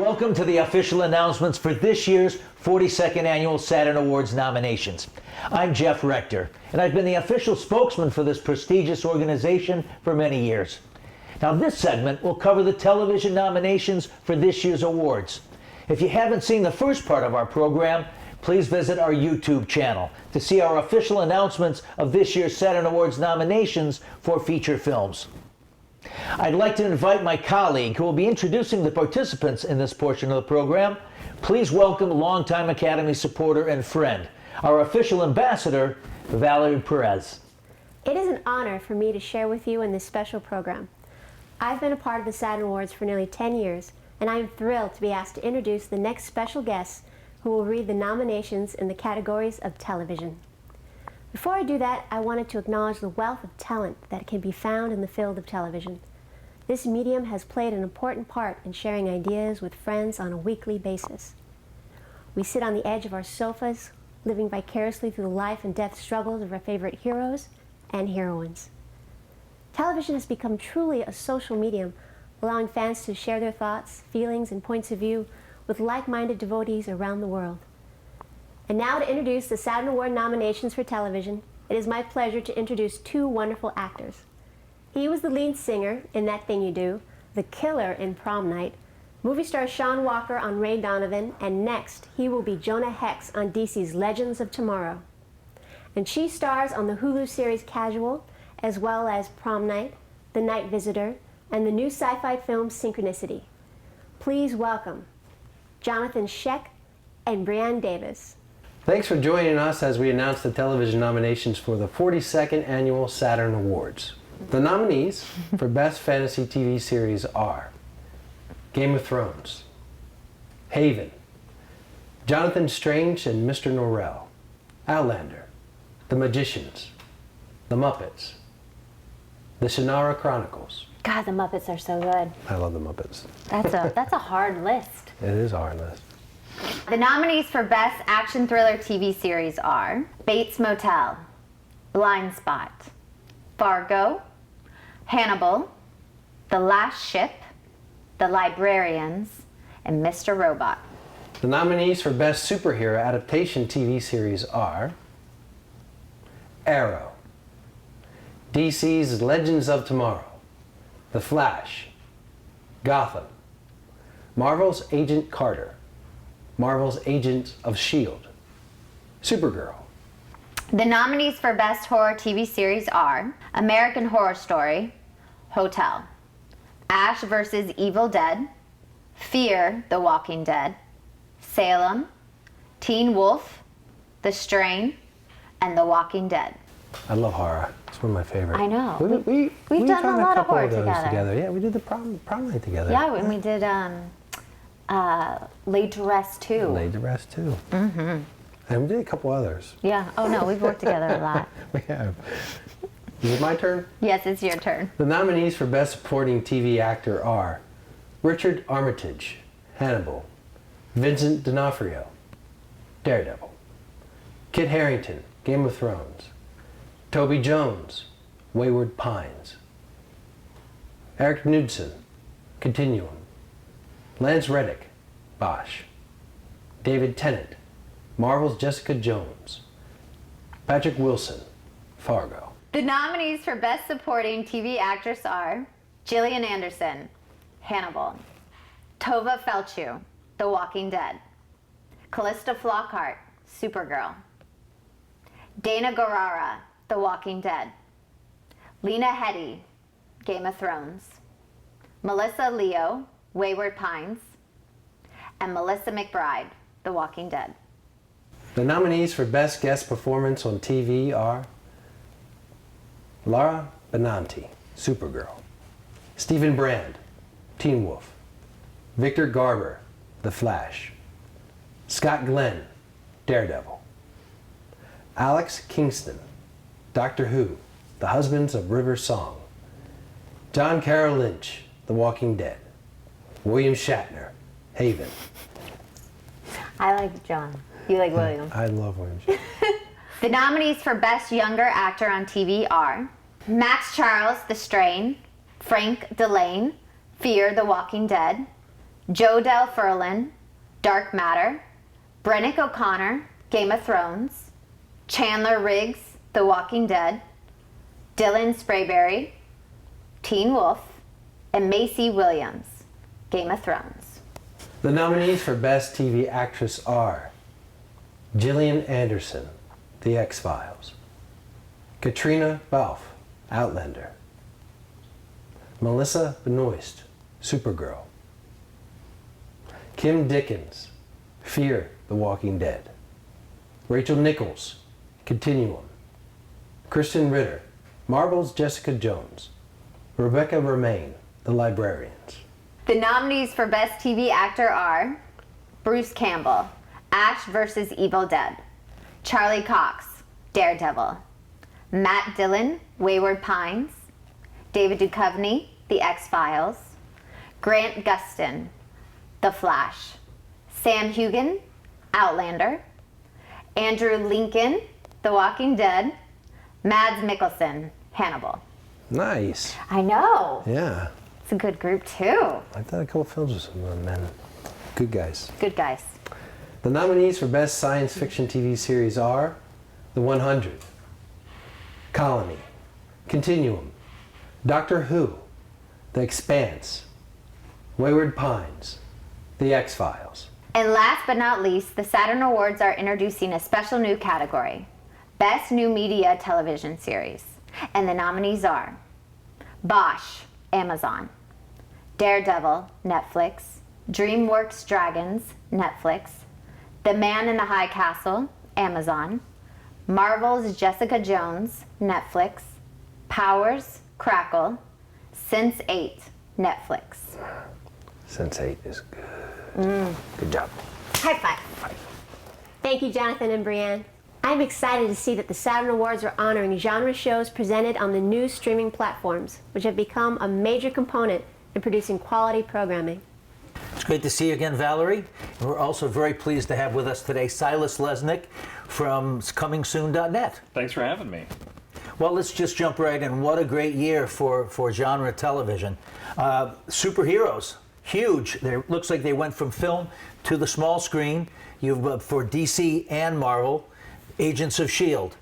Welcome to the official announcements for this year's 42nd Annual Saturn Awards nominations. I'm Jeff Rector, and I've been the official spokesman for this prestigious organization for many years. Now, this segment will cover the television nominations for this year's awards. If you haven't seen the first part of our program, please visit our YouTube channel to see our official announcements of this year's Saturn Awards nominations for feature films. I'd like to invite my colleague who will be introducing the participants in this portion of the program. Please welcome longtime Academy supporter and friend, our official ambassador, Valerie Perez. It is an honor for me to share with you in this special program. I've been a part of the Saturn Awards for nearly 10 years, and I am thrilled to be asked to introduce the next special guests who will read the nominations in the categories of television. Before I do that, I wanted to acknowledge the wealth of talent that can be found in the field of television. This medium has played an important part in sharing ideas with friends on a weekly basis. We sit on the edge of our sofas, living vicariously through the life and death struggles of our favorite heroes and heroines. Television has become truly a social medium, allowing fans to share their thoughts, feelings, and points of view with like-minded devotees around the world. And now to introduce the Saturn Award nominations for television, it is my pleasure to introduce two wonderful actors. He was the lead singer in That Thing You Do, the killer in Prom Night, movie star Sean Walker on Ray Donovan, and next he will be Jonah Hex on DC's Legends of Tomorrow. And she stars on the Hulu series Casual, as well as Prom Night, The Night Visitor, and the new sci-fi film Synchronicity. Please welcome Jonathan Schaech and Brianne Davis. Thanks for joining us as we announce the television nominations for the 42nd Annual Saturn Awards. The nominees for Best Fantasy TV Series are Game of Thrones, Haven, Jonathan Strange and Mr. Norrell, Outlander, The Magicians, The Muppets, The Shannara Chronicles. God, the Muppets are so good. I love The Muppets. That's a hard list. It is a hard list. The nominees for Best Action Thriller TV Series are Bates Motel, Blind Spot, Fargo, Hannibal, The Last Ship, The Librarians, and Mr. Robot. The nominees for Best Superhero Adaptation TV Series are Arrow, DC's Legends of Tomorrow, The Flash, Gotham, Marvel's Agent Carter, Marvel's Agents of S.H.I.E.L.D., Supergirl. The nominees for Best Horror TV Series are American Horror Story, Hotel, Ash vs. Evil Dead, Fear the Walking Dead, Salem, Teen Wolf, The Strain, and The Walking Dead. I love horror. It's one of my favorites. I know. We've done a lot of horror those together. Yeah, we did the prom night together. Yeah, and we did Laid to Rest too. Laid to Rest too. Mm-hmm. And we did a couple others. Yeah. Oh no, we've worked together a lot. We have. Is it my turn? Yes, it's your turn. The nominees for Best Supporting TV Actor are Richard Armitage, Hannibal, Vincent D'Onofrio, Daredevil, Kit Harington, Game of Thrones, Toby Jones, Wayward Pines, Erik Knudsen, Continuum, Lance Reddick, Bosch, David Tennant, Marvel's Jessica Jones, Patrick Wilson, Fargo. The nominees for Best Supporting TV Actress are Gillian Anderson, Hannibal, Tova Felciu, The Walking Dead, CALISTA Flockhart, Supergirl, Dana Gurira, The Walking Dead, Lena Headey, Game of Thrones, Melissa Leo, Wayward Pines, and Melissa McBride, The Walking Dead. The nominees for Best Guest Performance on TV are Laura Benanti, Supergirl, Stephen Brand, Teen Wolf, Victor Garber, The Flash, Scott Glenn, Daredevil, Alex Kingston, Doctor Who, The Husbands of River Song, John Carroll Lynch, The Walking Dead, William Shatner, Haven. I like John. You like William? I love William Shatner. The nominees for Best Younger Actor on TV are Max Charles, The Strain, Frank Delane, Fear the Walking Dead, Jodelle Ferlin, Dark Matter, Brennick O'Connor, Game of Thrones, Chandler Riggs, The Walking Dead, Dylan Sprayberry, Teen Wolf, and Macy Williams, Game of Thrones. The nominees for Best TV Actress are Gillian Anderson, The X-Files, Katrina Balfe, Outlander, Melissa Benoist, Supergirl, Kim Dickens, Fear the Walking Dead, Rachel Nichols, Continuum, Kristen Ritter, Marvel's Jessica Jones, Rebecca Romaine, The Librarians. The nominees for Best TV Actor are Bruce Campbell, Ash vs. Evil Dead, Charlie Cox, Daredevil, Matt Dillon, Wayward Pines, David Duchovny, The X-Files, Grant Gustin, The Flash, Sam Heughan, Outlander, Andrew Lincoln, The Walking Dead, Mads Mikkelsen, Hannibal. Nice. I know. Yeah. It's a good group too. I've done a couple films with some of them, men. Good guys. Good guys. The nominees for Best Science Fiction TV Series are The 100, Colony, Continuum, Doctor Who, The Expanse, Wayward Pines, The X-Files. And last but not least, the Saturn Awards are introducing a special new category, Best New Media Television Series. And the nominees are Bosch, Amazon, Daredevil, Netflix, DreamWorks Dragons, Netflix, The Man in the High Castle, Amazon, Marvel's Jessica Jones, Netflix, Powers, Crackle, Sense8, Netflix. Sense8 is good. Good job. High five. Thank you, Jonathan and Brianne. I'm excited to see that the Saturn Awards are honoring genre shows presented on the new streaming platforms, which have become a major component in producing quality programming. It's great to see you again, Valerie. And we're also very pleased to have with us today Silas Lesnick from comingsoon.net. Thanks for having me. Well, let's just jump right in. What a great year for genre television. Superheroes, huge. Looks like they went from film to the small screen. You've for DC and Marvel, Agents of S.H.I.E.L.D.,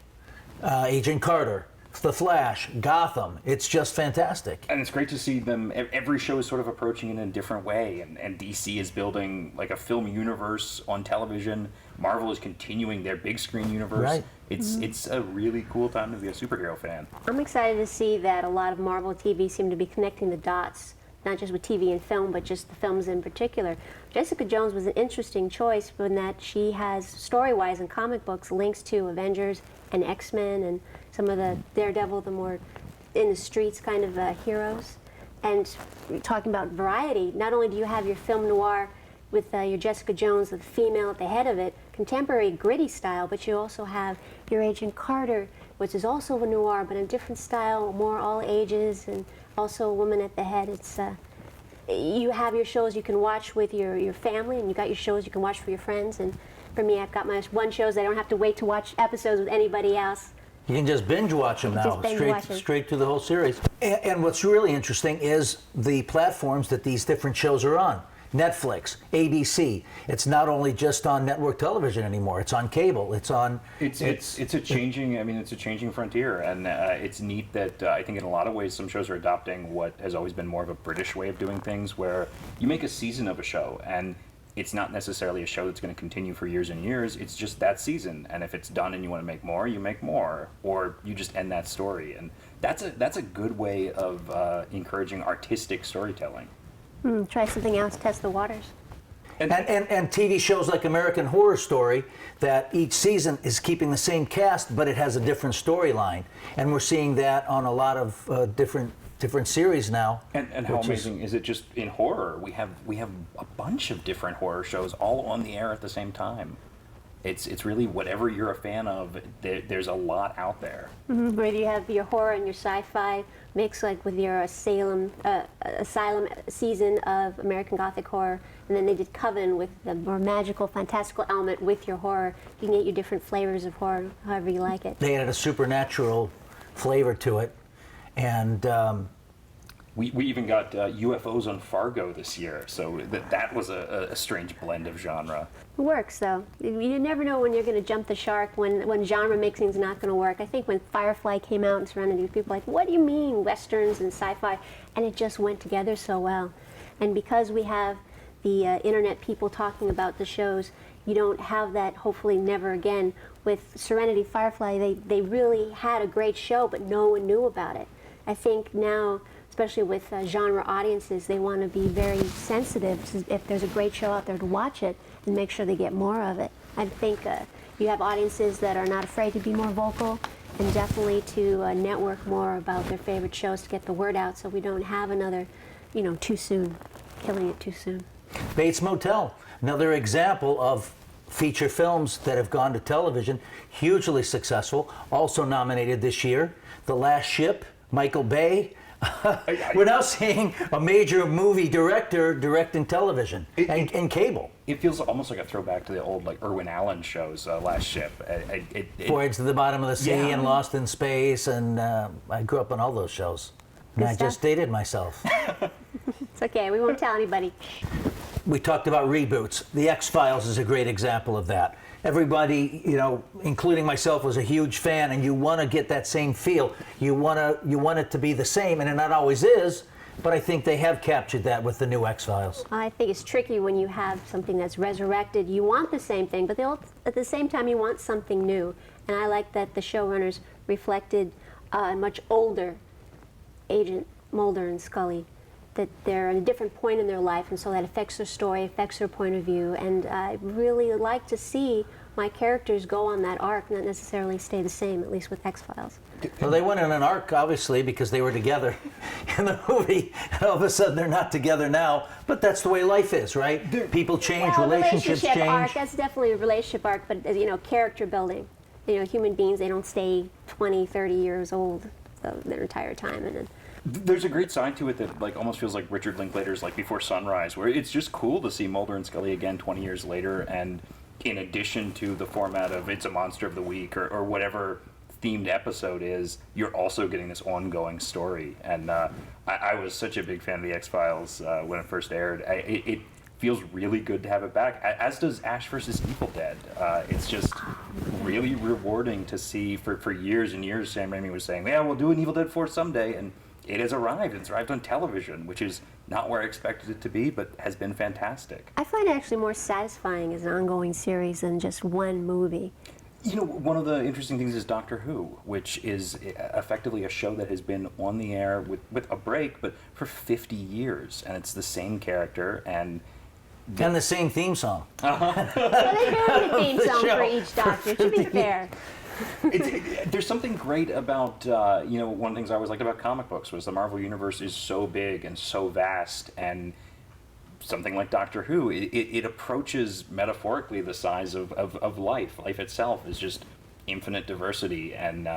Agent Carter, The Flash, Gotham. It's just fantastic. And it's great to see them. Every show is sort of approaching it in a different way. And DC is building like a film universe on television. Marvel is continuing their big screen universe. Right. It's a really cool time to be a superhero fan. I'm excited to see that a lot of Marvel TV seem to be connecting the dots, not just with TV and film, but just the films in particular. Jessica Jones was an interesting choice in that she has, story-wise in comic books, links to Avengers and X-Men and some of the Daredevil, the more in the streets kind of heroes. And talking about variety, not only do you have your film noir with your Jessica Jones, the female at the head of it, contemporary gritty style, but you also have your Agent Carter, which is also a noir, but in a different style, more all ages, and also a woman at the head. It's you have your shows you can watch with your family, and you got your shows you can watch for your friends. And for me, I've got my one shows I don't have to wait to watch episodes with anybody else. You can just binge watch them now, straight through the whole series. And what's really interesting is the platforms that these different shows are on. Netflix, ABC. It's not only just on network television anymore. It's on cable. It's on. It's a changing. I mean, it's a changing frontier, and it's neat that I think in a lot of ways some shows are adopting what has always been more of a British way of doing things, where you make a season of a show, and it's not necessarily a show that's going to continue for years and years. It's just that season, and if it's done and you want to make more, you make more, or you just end that story, and that's a good way of encouraging artistic storytelling. Try something else, test the waters. And TV shows like American Horror Story, that each season is keeping the same cast, but it has a different storyline. And we're seeing that on a lot of different series now. And how amazing is it just in horror? We have a bunch of different horror shows all on the air at the same time. It's really whatever you're a fan of, there's a lot out there. Whether you have your horror and your sci-fi mix, like with your Asylum season of American Gothic horror, and then they did Coven with the more magical, fantastical element with your horror. You can get your different flavors of horror, however you like it. They added a supernatural flavor to it, and We even got UFOs on Fargo this year, so that was a strange blend of genre. It works, though. You never know when you're going to jump the shark, when genre mixing is not going to work. I think when Firefly came out and Serenity, people were like, what do you mean, Westerns and sci-fi? And it just went together so well. And because we have the internet people talking about the shows, you don't have that, hopefully never again. With Serenity, Firefly, they really had a great show, but no one knew about it. I think now, especially with genre audiences, they want to be very sensitive if there's a great show out there to watch it and make sure they get more of it. I think you have audiences that are not afraid to be more vocal and definitely to network more about their favorite shows to get the word out so we don't have another, too soon, killing it too soon. Bates Motel, another example of feature films that have gone to television, hugely successful, also nominated this year. The Last Ship, Michael Bay. We're now seeing a major movie director directing television and cable. It feels almost like a throwback to the old Irwin Allen shows, Last Ship. Voyage to the Bottom of the Sea Yeah. and Lost in Space, and I grew up on all those shows. And I just dated myself. It's okay, we won't tell anybody. We talked about reboots. The X-Files is a great example of that. Everybody, including myself, was a huge fan, and you want to get that same feel. You want it to be the same, and it not always is, but I think they have captured that with the new X-Files. I think it's tricky when you have something that's resurrected. You want the same thing, but at the same time you want something new. And I like that the showrunners reflected a much older Agent Mulder and Scully, that they're at a different point in their life, and so that affects their story, affects their point of view. And I really like to see my characters go on that arc, not necessarily stay the same, at least with X-Files. Well, they went on an arc, obviously, because they were together in the movie, and all of a sudden they're not together now. But that's the way life is, right? People change, Well, relationships relationship change. arc, that's definitely a relationship arc, but character building. Human beings, they don't stay 20, 30 years old their entire time. And then There's a great side to it that almost feels like Richard Linklater's Before Sunrise, where it's just cool to see Mulder and Scully again 20 years later, and in addition to the format of it's a monster of the week or whatever themed episode is, you're also getting this ongoing story. And I was such a big fan of the X-Files when it first aired. It feels really good to have it back, as does Ash vs. Evil Dead. It's just really rewarding to see. For years and years, Sam Raimi was saying, yeah, we'll do an Evil Dead 4 someday, and it has arrived. It's arrived on television, which is not where I expected it to be, but has been fantastic. I find it actually more satisfying as an ongoing series than just one movie. One of the interesting things is Doctor Who, which is effectively a show that has been on the air with a break, but for 50 years, and it's the same character and the same theme song. Well, they vary the theme song for each Doctor, to be fair. There's something great about, one of the things I always liked about comic books was the Marvel Universe is so big and so vast, and something like Doctor Who, it approaches metaphorically the size of life. Life itself is just infinite diversity, and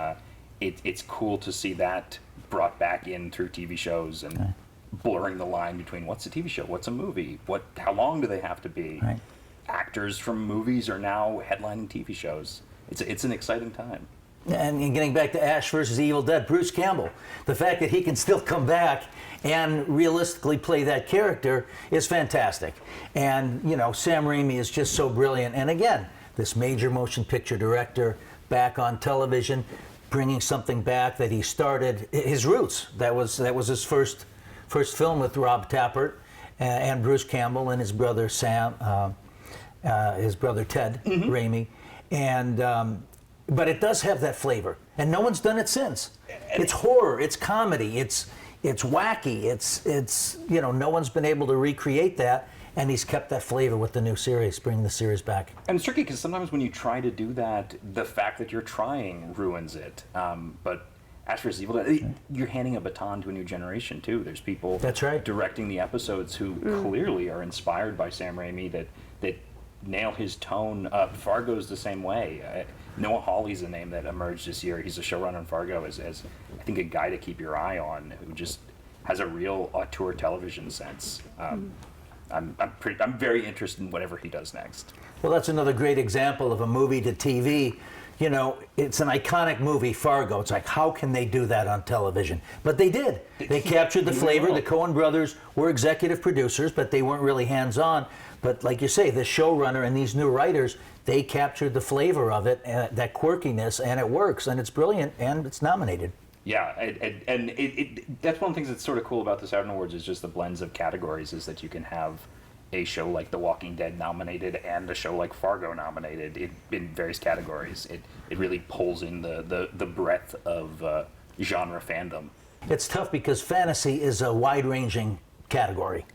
it's cool to see that brought back in through TV shows and blurring the line between what's a TV show, what's a movie, how long do they have to be. Right. Actors from movies are now headlining TV shows. It's an exciting time. And getting back to Ash versus Evil Dead, Bruce Campbell, the fact that he can still come back and realistically play that character is fantastic. And, Sam Raimi is just so brilliant. And again, this major motion picture director back on television, bringing something back that he started, his roots. That was his first film with Rob Tappert and Bruce Campbell and his brother Sam, his brother Ted Raimi. And but it does have that flavor, and no one's done it since. It's horror, it's comedy, it's wacky, it's no one's been able to recreate that, and he's kept that flavor with the new series, bringing the series back. And it's tricky because sometimes when you try to do that, the fact that you're trying ruins it. But Ash vs. Evil Dead, you're handing a baton to a new generation too. There's people directing the episodes who clearly are inspired by Sam Raimi that nail his tone. Fargo's the same way. Noah Hawley's a name that emerged this year. He's a showrunner on Fargo as I think a guy to keep your eye on, who just has a real auteur television sense. I'm very interested in whatever he does next. Well, that's another great example of a movie to TV, you know, it's an iconic movie, Fargo. It's like, how can they do that on television? But they did. They captured the flavor. The Coen brothers were executive producers, but they weren't really hands-on. But like you say, the showrunner and these new writers, they captured the flavor of it, that quirkiness, and it works, and it's brilliant, and it's nominated. Yeah, and that's one of the things that's sort of cool about the Saturn Awards is just the blends of categories, is that you can have a show like The Walking Dead nominated and a show like Fargo nominated in various categories. It really pulls in the breadth of genre fandom. It's tough because fantasy is a wide-ranging category,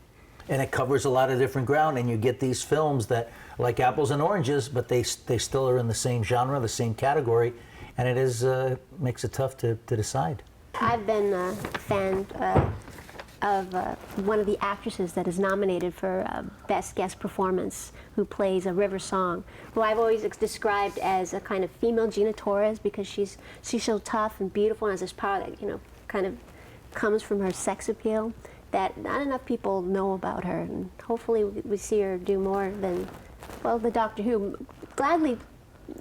and it covers a lot of different ground, and you get these films that like apples and oranges, but they still are in the same genre, the same category, and it is makes it tough to decide. I've been a fan of one of the actresses that is nominated for Best Guest Performance, who plays a River Song, who I've always described as a kind of female Gina Torres, because she's so tough and beautiful and has this power that, you know, kind of comes from her sex appeal that not enough people know about her, and hopefully we see her do more than, well, the Doctor Who. Gladly,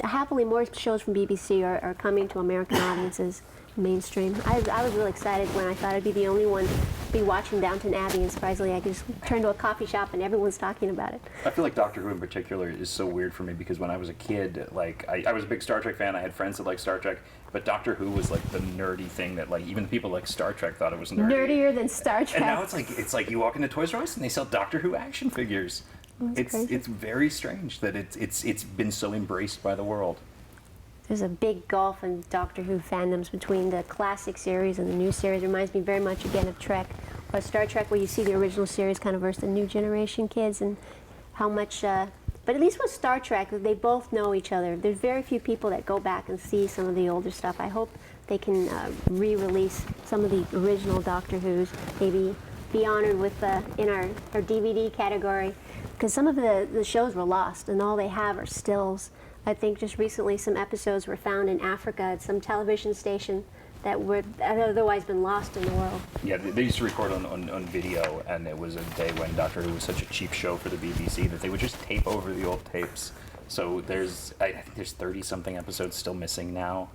happily, more shows from BBC are coming to American audiences. Mainstream. I was really excited when I thought I'd be the only one to be watching Downton Abbey, and surprisingly I could just turn to a coffee shop and everyone's talking about it. I feel like Doctor Who in particular is so weird for me because when I was a kid, like I was a big Star Trek fan. I had friends that liked Star Trek, but Doctor Who was like the nerdy thing that like even people like Star Trek thought it was nerdy. Nerdier than Star Trek. And now it's like you walk into Toys R Us and they sell Doctor Who action figures. It's very strange that it's been so embraced by the world. There's a big gulf in Doctor Who fandoms between the classic series and the new series. It reminds me very much again of Trek, or Star Trek, where you see the original series kind of versus the new generation kids, and how much, but at least with Star Trek, they both know each other. There's very few people that go back and see some of the older stuff. I hope they can re-release some of the original Doctor Who's, maybe be honored with in our DVD category, because some of the shows were lost, and all they have are stills. I think just recently some episodes were found in Africa at some television station that had otherwise been lost in the world. Yeah, they used to record on video, and it was a day when Doctor Who was such a cheap show for the BBC that they would just tape over the old tapes. So I think there's 30-something episodes still missing now,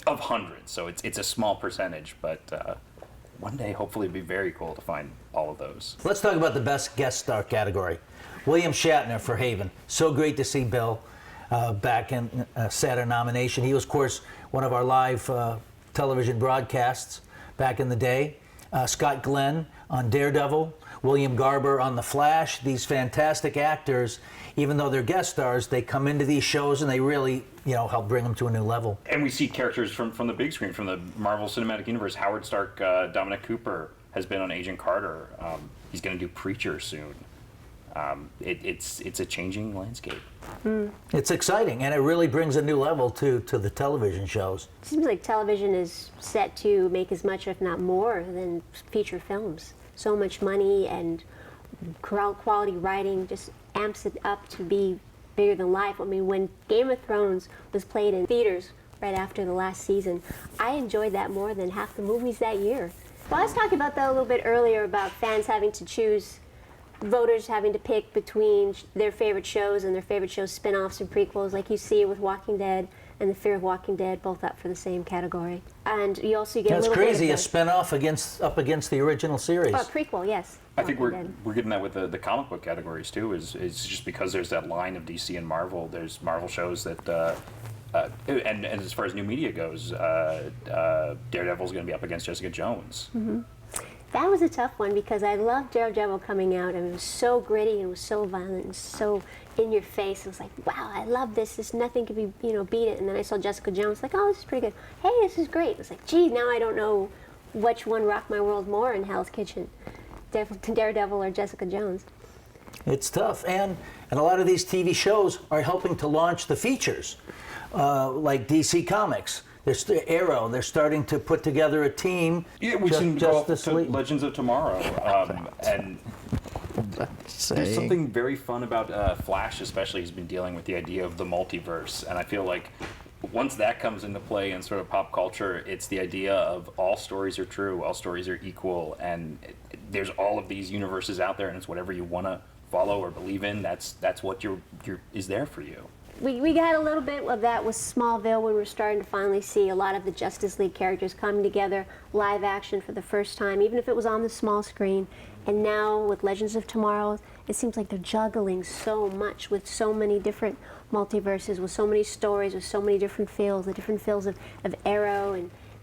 of hundreds. So it's a small percentage, but one day hopefully it'd be very cool to find all of those. Let's talk about the Best Guest Star category. William Shatner for Haven. So great to see Bill back in Saturn nomination. He was, of course, one of our live television broadcasts back in the day. Scott Glenn on Daredevil, William Garber on The Flash. These fantastic actors, even though they're guest stars, they come into these shows and they really, help bring them to a new level. And we see characters from the big screen, from the Marvel Cinematic Universe. Howard Stark, Dominic Cooper has been on Agent Carter. He's going to do Preacher soon. It's a changing landscape. It's exciting, and it really brings a new level to the television shows. It seems like television is set to make as much, if not more, than feature films. So much money and quality writing just amps it up to be bigger than life. I mean, when Game of Thrones was played in theaters right after the last season, I enjoyed that more than half the movies that year. Well, I was talking about that a little bit earlier, about fans having to choose, voters having to pick between their favorite shows and their favorite shows spin-offs and prequels, like you see with Walking Dead and The Fear of Walking Dead, both up for the same category. And you also get That's a little crazy, bit a spin-off up against the original series. Oh, prequel, yes. I think Walking we're getting that with the comic book categories too. Is just because there's that line of DC and Marvel. There's Marvel shows that, and as far as new media goes, Daredevil's going to be up against Jessica Jones. Mm-hmm. That was a tough one because I loved Daredevil coming out, and it was so gritty and it was so violent and so in your face. It was like, wow, I love this. This nothing could be, beat it. And then I saw Jessica Jones, like, oh, this is pretty good. Hey, this is great. It's like, gee, now I don't know which one rocked my world more in Hell's Kitchen, Daredevil or Jessica Jones. It's tough, and a lot of these TV shows are helping to launch the features, like DC Comics. There's Arrow. They're starting to put together a team. Yeah, we've seen Legends of Tomorrow, and there's something very fun about Flash, especially. He's been dealing with the idea of the multiverse, and I feel like once that comes into play in sort of pop culture, it's the idea of all stories are true, all stories are equal, and there's all of these universes out there, and it's whatever you want to follow or believe in. That's what is there for you. we got a little bit of that with Smallville when we were starting to finally see a lot of the Justice League characters coming together live action for the first time, even if it was on the small screen. And now with Legends of Tomorrow, it seems like they're juggling so much with so many different multiverses, with so many stories, with so many different feels, the different feels of Arrow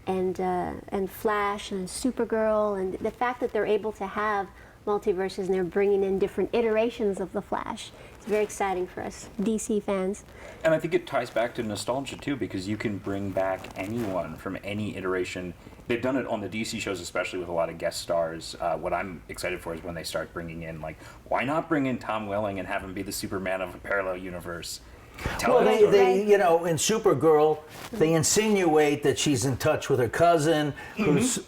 and Flash and Supergirl, and the fact that they're able to have multiverses and they're bringing in different iterations of the Flash. It's very exciting for us DC fans. And I think it ties back to nostalgia too, because you can bring back anyone from any iteration. They've done it on the DC shows, especially with a lot of guest stars. What I'm excited for is when they start bringing in, like, why not bring in Tom Welling and have him be the Superman of a parallel universe? Well, they, you know, in Supergirl, they insinuate that she's in touch with her cousin, who's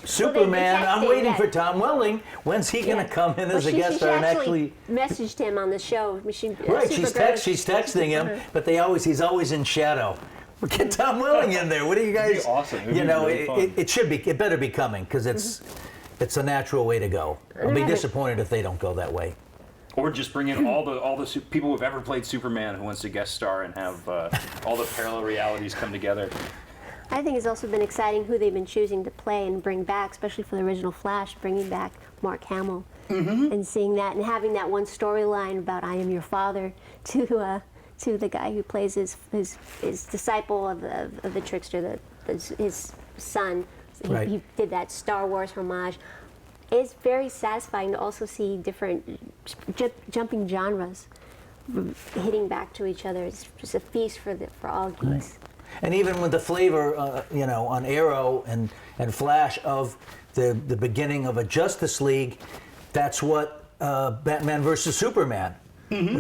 Superman. I'm waiting for Tom Welling. When's he going to come in as a guest star and actually messaged him on the show? Right, she's texting him, but he's always in shadow. Get Tom Welling in there. What are you guys? It'd be awesome. You know, it better be coming because it's a natural way to go. I'll be disappointed if they don't go that way. Or just bring in all the people who've ever played Superman who wants to guest star and have all the parallel realities come together. I think it's also been exciting who they've been choosing to play and bring back, especially for the original Flash, bringing back Mark Hamill and seeing that and having that one storyline about I am your father to the guy who plays his disciple of the trickster, his son. He did that Star Wars homage. It's very satisfying to also see different jumping genres hitting back to each other. It's just a feast for all geeks. Right. And even with the flavor, you know, on Arrow and Flash of the beginning of a Justice League, that's what Batman versus Superman.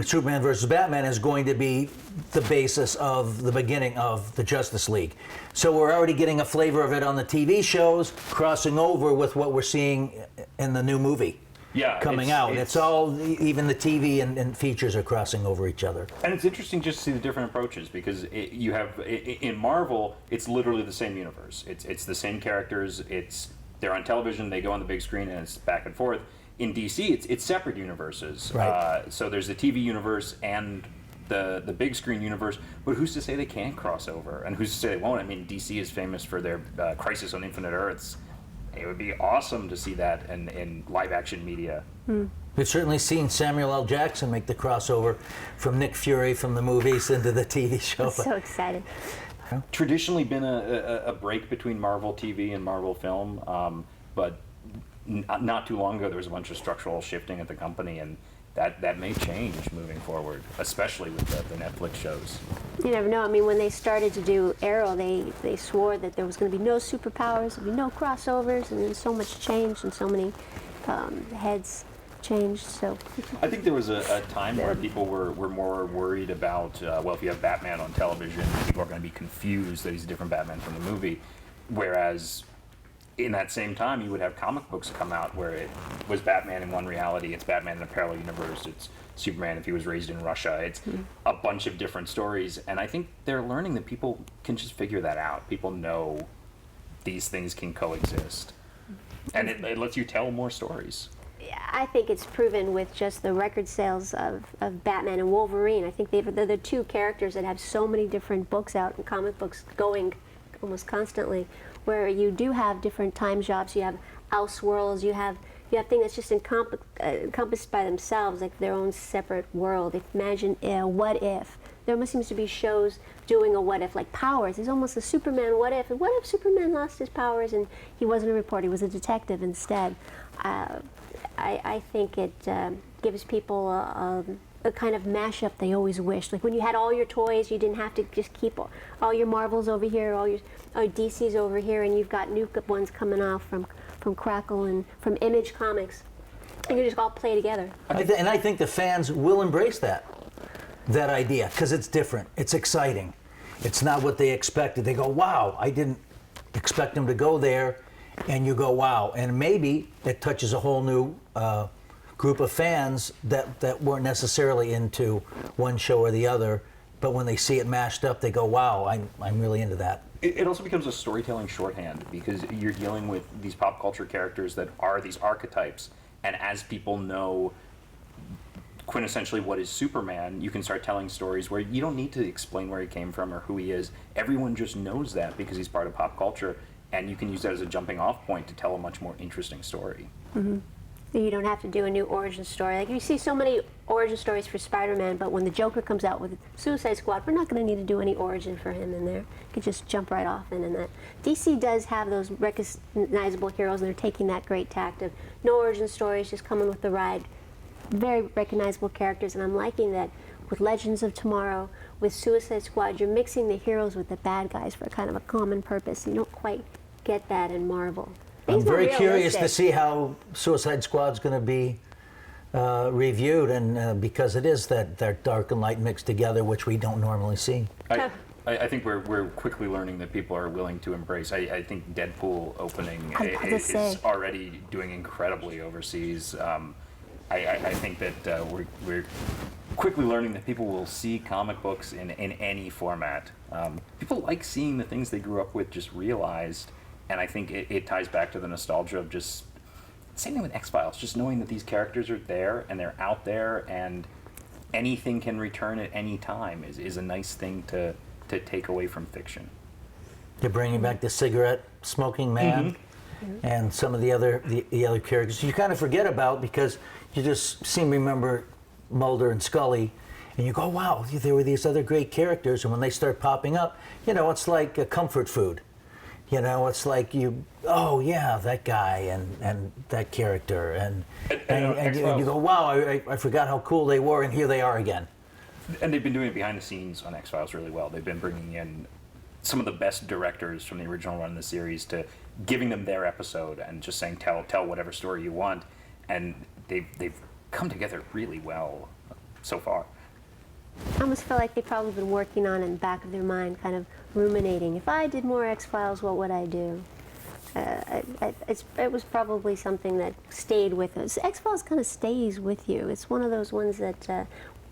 Superman versus Batman is going to be the basis of the beginning of the Justice League. So we're already getting a flavor of it on the TV shows, crossing over with what we're seeing in the new movie coming out. It's all, even the TV and features are crossing over each other. And it's interesting just to see the different approaches because you have, in Marvel, it's literally the same universe. It's the same characters, they're on television, they go on the big screen, and it's back and forth. In DC, it's separate universes. Right. So there's the TV universe and the big screen universe, but who's to say they can't cross over? And who's to say they won't? I mean, DC is famous for their Crisis on Infinite Earths. It would be awesome to see that in live action media. We've certainly seen Samuel L. Jackson make the crossover from Nick Fury from the movies into the TV show. I'm so excited. Traditionally been a break between Marvel TV and Marvel film, but not too long ago there was a bunch of structural shifting at the company, and that may change moving forward, especially with the Netflix shows. You never know. I mean, when they started to do Arrow, they swore that there was going to be no superpowers, there'd be no crossovers, and then so much changed and so many heads changed. So I think there was a time where people were more worried about, well, if you have Batman on television, people are going to be confused that he's a different Batman from the movie, whereas in that same time, you would have comic books come out where it was Batman in one reality, it's Batman in a parallel universe, it's Superman if he was raised in Russia, it's a bunch of different stories, and I think they're learning that people can just figure that out. People know these things can coexist, and it lets you tell more stories. I think it's proven with just the record sales of Batman and Wolverine. I think they're the two characters that have so many different books out and comic books going almost constantly, where you do have different time jobs, you have Elseworlds, you have things that's just encompassed by themselves, like their own separate world. Imagine What If. There seems to be shows doing a what if, like Powers. There's almost a Superman what if. And what if Superman lost his powers and he wasn't a reporter, he was a detective instead? I think it gives people a kind of mashup they always wished. Like when you had all your toys, you didn't have to just keep all your Marvels over here, all your DCs over here, and you've got new ones coming off from Crackle and from Image Comics, and you just all play together. And I think the fans will embrace that idea because it's different, it's exciting. It's not what they expected. They go, wow, I didn't expect them to go there, and you go, wow. And maybe it touches a whole new group of fans that weren't necessarily into one show or the other, but when they see it mashed up, they go, wow, I'm really into that. It also becomes a storytelling shorthand because you're dealing with these pop culture characters that are these archetypes, and as people know quintessentially what is Superman, you can start telling stories where you don't need to explain where he came from or who he is. Everyone just knows that because he's part of pop culture, and you can use that as a jumping off point to tell a much more interesting story. You don't have to do a new origin story. Like, you see so many origin stories for Spider-Man, but when the Joker comes out with Suicide Squad, we're not going to need to do any origin for him in there. You could just jump right off in that. DC does have those recognizable heroes, and they're taking that great tact of no origin stories, just coming with the ride. Very recognizable characters, and I'm liking that with Legends of Tomorrow, with Suicide Squad, you're mixing the heroes with the bad guys for kind of a common purpose. You don't quite get that in Marvel. I'm very curious to see how Suicide Squad's going to be reviewed, and because it is that dark and light mixed together, which we don't normally see. I think we're quickly learning that people are willing to embrace. I think Deadpool opening is already doing incredibly overseas. I think that we're quickly learning that people will see comic books in any format. People like seeing the things they grew up with just realized. And I think it ties back to the nostalgia of just, same thing with X-Files, just knowing that these characters are there and they're out there and anything can return at any time is a nice thing to take away from fiction. You're bringing back the cigarette smoking man and some of the other characters you kind of forget about because you just seem to remember Mulder and Scully, and you go, wow, there were these other great characters, and when they start popping up, it's like a comfort food. It's like oh yeah, that guy and that character, and you go, wow, I forgot how cool they were, and here they are again. And they've been doing it behind the scenes on X-Files really well. They've been bringing in some of the best directors from the original run of the series to giving them their episode and just saying, tell whatever story you want, and they've come together really well so far. I almost feel like they've probably been working on it in the back of their mind, kind of ruminating. If I did more X-Files, what would I do? It was probably something that stayed with us. X-Files kind of stays with you. It's one of those ones that,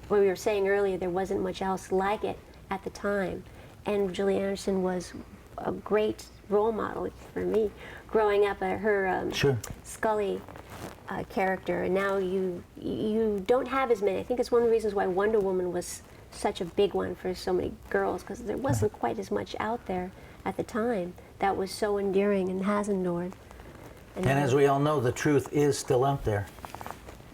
what we were saying earlier, there wasn't much else like it at the time. And Gillian Anderson was a great role model for me. Growing up, her Scully character, and now you don't have as many. I think it's one of the reasons why Wonder Woman was such a big one for so many girls, because there wasn't quite as much out there at the time that was so endearing and has endured. And as we all know, the truth is still out there.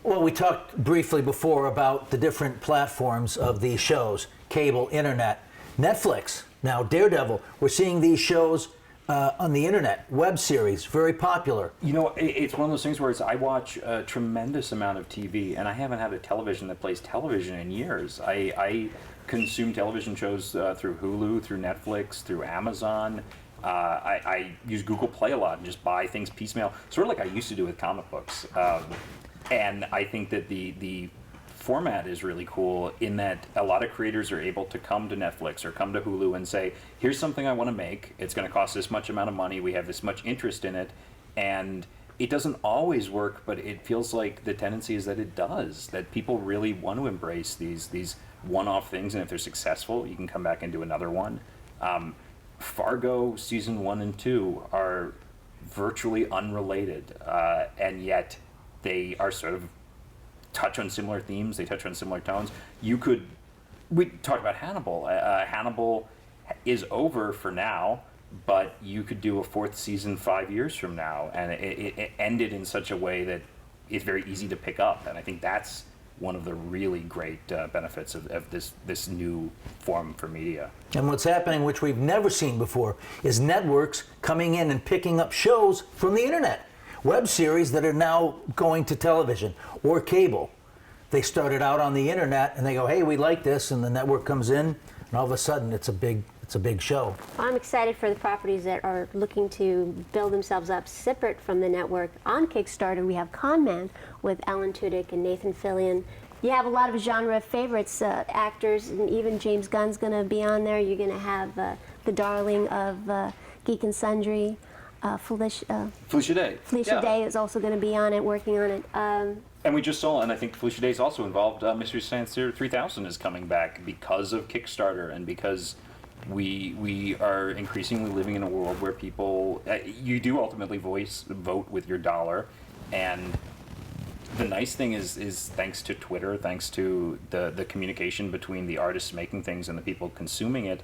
Well, we talked briefly before about the different platforms of these shows: cable, internet, Netflix, now Daredevil. We're seeing these shows on the internet, web series, very popular. It's one of those things where I watch a tremendous amount of TV, and I haven't had a television that plays television in years. I consume television shows through Hulu, through Netflix, through Amazon. I use Google Play a lot and just buy things piecemeal, sort of like I used to do with comic books. And I think that the format is really cool in that a lot of creators are able to come to Netflix or come to Hulu and say, here's something I want to make. It's going to cost this much amount of money. We have this much interest in it. And it doesn't always work, but it feels like the tendency is that it does, that people really want to embrace these one-off things. And if they're successful, you can come back and do another one. Fargo season 1 and 2 are virtually unrelated, and yet they are sort of touch on similar themes, they touch on similar tones. We talked about Hannibal. Hannibal is over for now, but you could do a 4th season 5 years from now, and it ended in such a way that it's very easy to pick up, and I think that's one of the really great benefits of this new form for media. And what's happening, which we've never seen before, is networks coming in and picking up shows from the internet. Web series that are now going to television or cable. They started out on the internet and they go, hey, we like this, and the network comes in, and all of a sudden it's a big show. I'm excited for the properties that are looking to build themselves up separate from the network. On Kickstarter, we have Con Man with Alan Tudyk and Nathan Fillion. You have a lot of genre favorites, actors, and even James Gunn's going to be on there. You're going to have the darling of Geek and Sundry. Felicia Day. Felicia Day is also going to be on it, working on it. And we just saw, and I think Felicia Day is also involved, Mystery Science Theater 3000 is coming back because of Kickstarter and because we are increasingly living in a world where people, you do ultimately vote with your dollar, and the nice thing is thanks to Twitter, thanks to the communication between the artists making things and the people consuming it,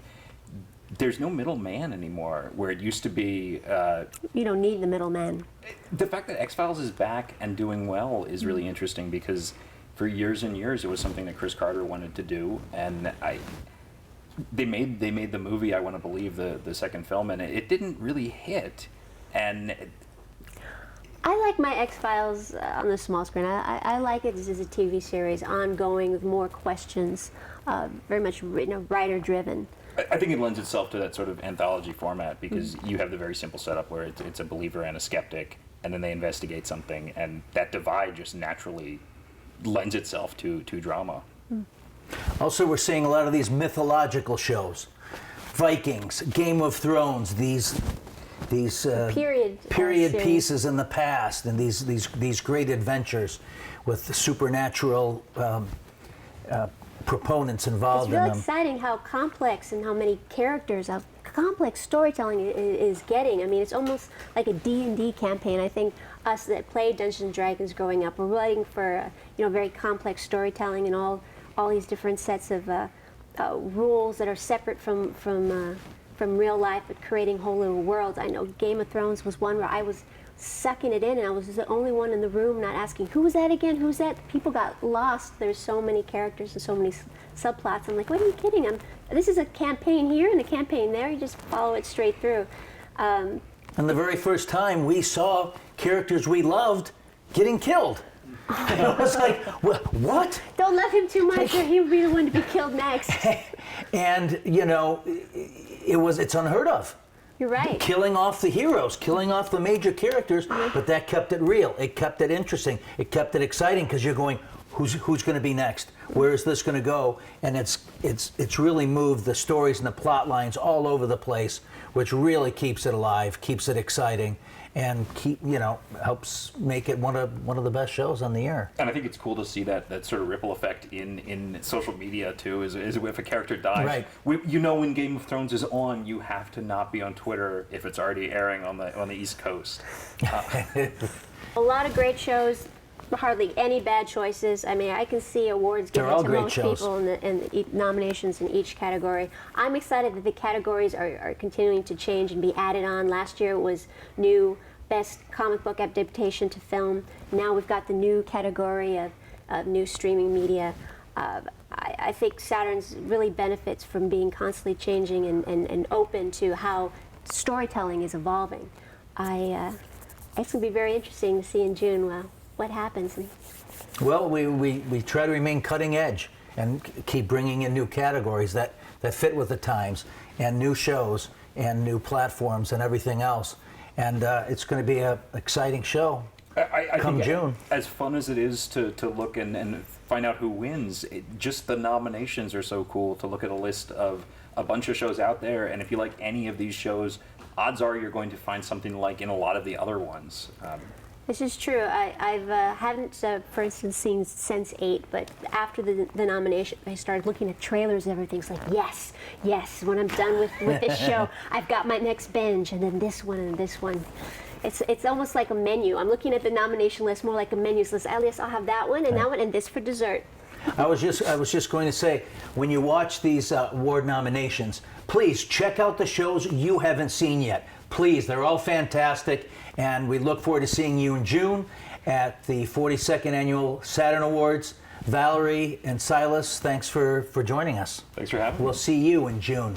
there's no middleman anymore, where it used to be. You don't need the middleman. The fact that X-Files is back and doing well is really interesting, because for years and years it was something that Chris Carter wanted to do, and they made the movie, I want to believe, the second film, and it didn't really hit. And I like my X-Files on the small screen. I like it as a TV series, ongoing, with more questions, very much writer-driven. I think it lends itself to that sort of anthology format, because you have the very simple setup where it's a believer and a skeptic, and then they investigate something, and that divide just naturally lends itself to drama. Also, we're seeing a lot of these mythological shows, Vikings, Game of Thrones, these period pieces in the past, and these great adventures with the supernatural proponents involved in them. It's really exciting how complex and how many characters, how complex storytelling is getting. I mean, it's almost like a D&D campaign. I think us that played Dungeons and Dragons growing up, we're writing for very complex storytelling and all these different sets of rules that are separate from real life, but creating whole little worlds. I know Game of Thrones was one where I was sucking it in, and I was the only one in the room not asking, who was that again, who's that? People got lost. There's so many characters and so many subplots. I'm like, what are you kidding? This is a campaign here and a campaign there. You just follow it straight through. And the very first time we saw characters we loved getting killed. It was like, what? Don't love him too much, or he'll be the one to be killed next. And it's unheard of. You're right. Killing off the heroes, killing off the major characters, but that kept it real. It kept it interesting. It kept it exciting, because you're going, who's going to be next? Where is this going to go? And it's really moved the stories and the plot lines all over the place, which really keeps it alive, keeps it exciting, and helps make it one of the best shows on the air. And I think it's cool to see that sort of ripple effect in social media too. Is if a character dies, right? When Game of Thrones is on, you have to not be on Twitter if it's already airing on the East Coast. A lot of great shows. Hardly any bad choices. I mean, I can see awards given to most people in the nominations in each category. I'm excited that the categories are continuing to change and be added on. Last year it was new best comic book adaptation to film. Now we've got the new category of new streaming media. I think Saturn's really benefits from being constantly changing and open to how storytelling is evolving. It's going to be very interesting to see in June what happens. Well, we try to remain cutting edge and keep bringing in new categories that fit with the times, and new shows and new platforms and everything else. And it's going to be an exciting show come June. As fun as it is to look and find out who wins, just the nominations are so cool, to look at a list of a bunch of shows out there. And if you like any of these shows, odds are you're going to find something like in a lot of the other ones. This is true. I haven't, for instance, seen Sense8, but after the nomination, I started looking at trailers and everything. It's like, yes, when I'm done with this show, I've got my next binge, and then this one and this one. It's almost like a menu. I'm looking at the nomination list more like a menu list. Alias, I'll have that one and that one and this for dessert. I was just going to say, when you watch these award nominations, please check out the shows you haven't seen yet. Please, they're all fantastic, and we look forward to seeing you in June at the 42nd Annual Saturn Awards. Valerie and Silas, thanks for joining us. Thanks for having me. We'll see you in June.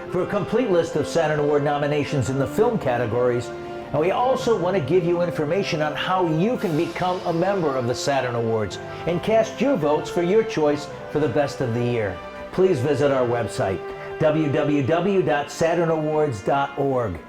For a complete list of Saturn Award nominations in the film categories, and we also want to give you information on how you can become a member of the Saturn Awards and cast your votes for your choice for the best of the year. Please visit our website, www.saturnawards.org.